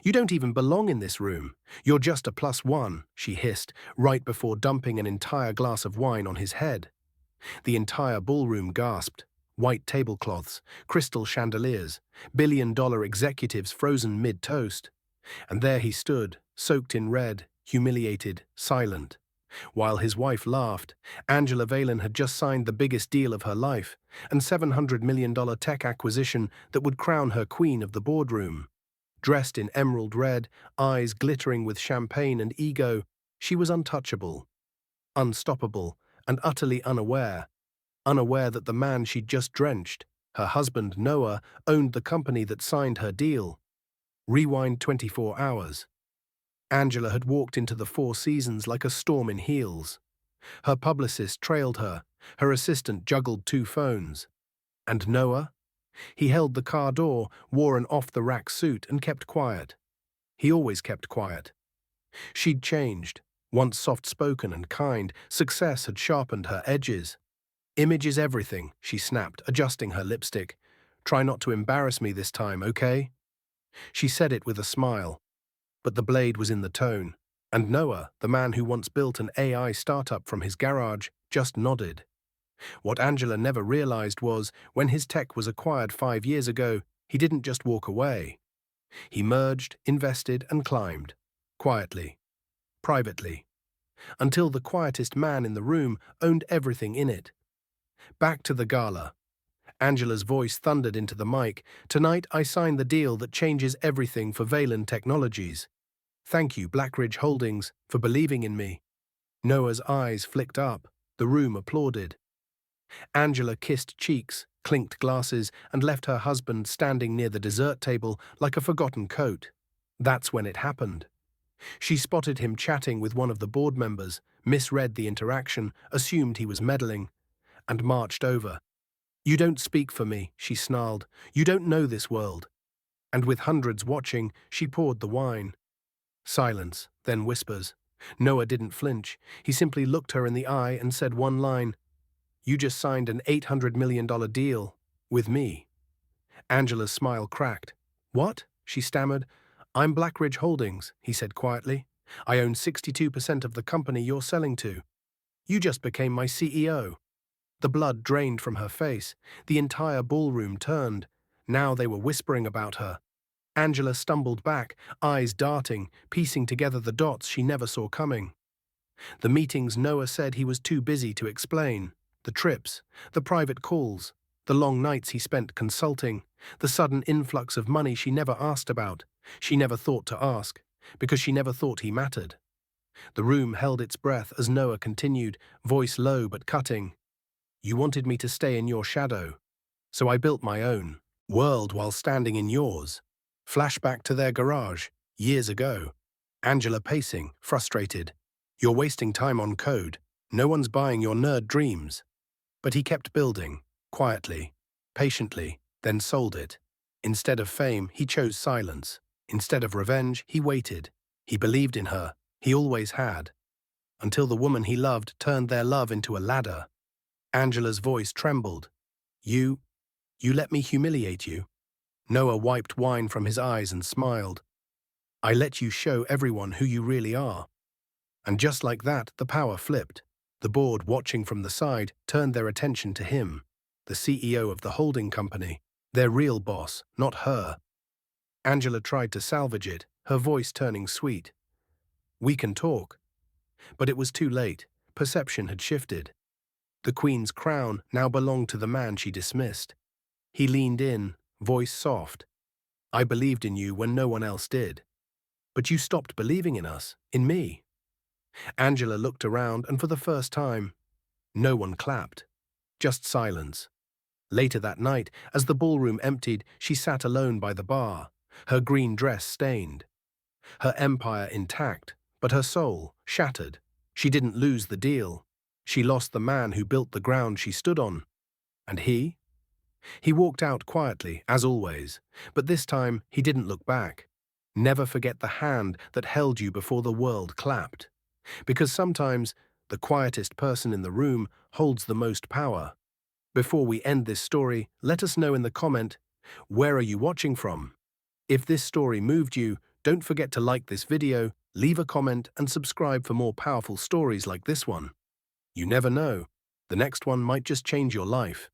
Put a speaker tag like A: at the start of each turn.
A: You don't even belong in this room. You're just a +1, she hissed, right before dumping an entire glass of wine on his head. The entire ballroom gasped. White tablecloths, crystal chandeliers, billion-dollar executives frozen mid-toast. And there he stood, soaked in red, humiliated, silent. While his wife laughed, Angela Valen had just signed the biggest deal of her life, and $700 million tech acquisition that would crown her queen of the boardroom. Dressed in emerald red, eyes glittering with champagne and ego, she was untouchable, unstoppable, and utterly unaware that the man she'd just drenched, her husband Noah, owned the company that signed her deal. Rewind 24 hours. Angela had walked into the Four Seasons like a storm in heels. Her publicist trailed her, her assistant juggled 2 phones. And Noah? He held the car door, wore an off-the-rack suit, and kept quiet. He always kept quiet. She'd changed. Once soft-spoken and kind, success had sharpened her edges. "Image is everything," she snapped, adjusting her lipstick. "Try not to embarrass me this time, okay?" She said it with a smile, but the blade was in the tone, and Noah, the man who once built an AI startup from his garage, just nodded. What Angela never realized was, when his tech was acquired 5 years ago, he didn't just walk away. He merged, invested, and climbed. Quietly. Privately. Until the quietest man in the room owned everything in it. Back to the gala. Angela's voice thundered into the mic. "Tonight I sign the deal that changes everything for Valen Technologies. Thank you, Blackridge Holdings, for believing in me." Noah's eyes flicked up. The room applauded. Angela kissed cheeks, clinked glasses, and left her husband standing near the dessert table like a forgotten coat. That's when it happened. She spotted him chatting with one of the board members, misread the interaction, assumed he was meddling, and marched over. "You don't speak for me," she snarled. "You don't know this world." And with hundreds watching, she poured the wine. Silence, then whispers. Noah didn't flinch. He simply looked her in the eye and said one line. "You just signed an $800 million deal. With me." Angela's smile cracked. "What?" she stammered. "I'm Blackridge Holdings," he said quietly. "I own 62% of the company you're selling to. You just became my CEO." The blood drained from her face. The entire ballroom turned. Now they were whispering about her. Angela stumbled back, eyes darting, piecing together the dots she never saw coming. The meetings Noah said he was too busy to explain. The trips, the private calls, the long nights he spent consulting, the sudden influx of money she never asked about, she never thought to ask, because she never thought he mattered. The room held its breath as Noah continued, voice low but cutting. "You wanted me to stay in your shadow, so I built my own world while standing in yours." Flashback to their garage, years ago. Angela pacing, frustrated. "You're wasting time on code. No one's buying your nerd dreams." But he kept building, quietly, patiently, then sold it. Instead of fame, he chose silence. Instead of revenge, he waited. He believed in her. He always had. Until the woman he loved turned their love into a ladder. Angela's voice trembled. You let me humiliate you." Noah wiped wine from his eyes and smiled. "I let you show everyone who you really are." And just like that, the power flipped. The board, watching from the side, turned their attention to him, the CEO of the holding company, their real boss, not her. Angela tried to salvage it, her voice turning sweet. "We can talk." But it was too late. Perception had shifted. The Queen's crown now belonged to the man she dismissed. He leaned in, voice soft. "I believed in you when no one else did. But you stopped believing in us, in me." Angela looked around, and for the first time, no one clapped. Just silence. Later that night, as the ballroom emptied, she sat alone by the bar, her green dress stained. Her empire intact, but her soul shattered. She didn't lose the deal. She lost the man who built the ground she stood on. And he? He walked out quietly, as always, but this time he didn't look back. Never forget the hand that held you before the world clapped. Because sometimes the quietest person in the room holds the most power. Before we end this story, let us know in the comment, where are you watching from? If this story moved you, Don't forget to like this video, leave a comment, and subscribe for more powerful stories like this one. You never know, the next one might just change your life.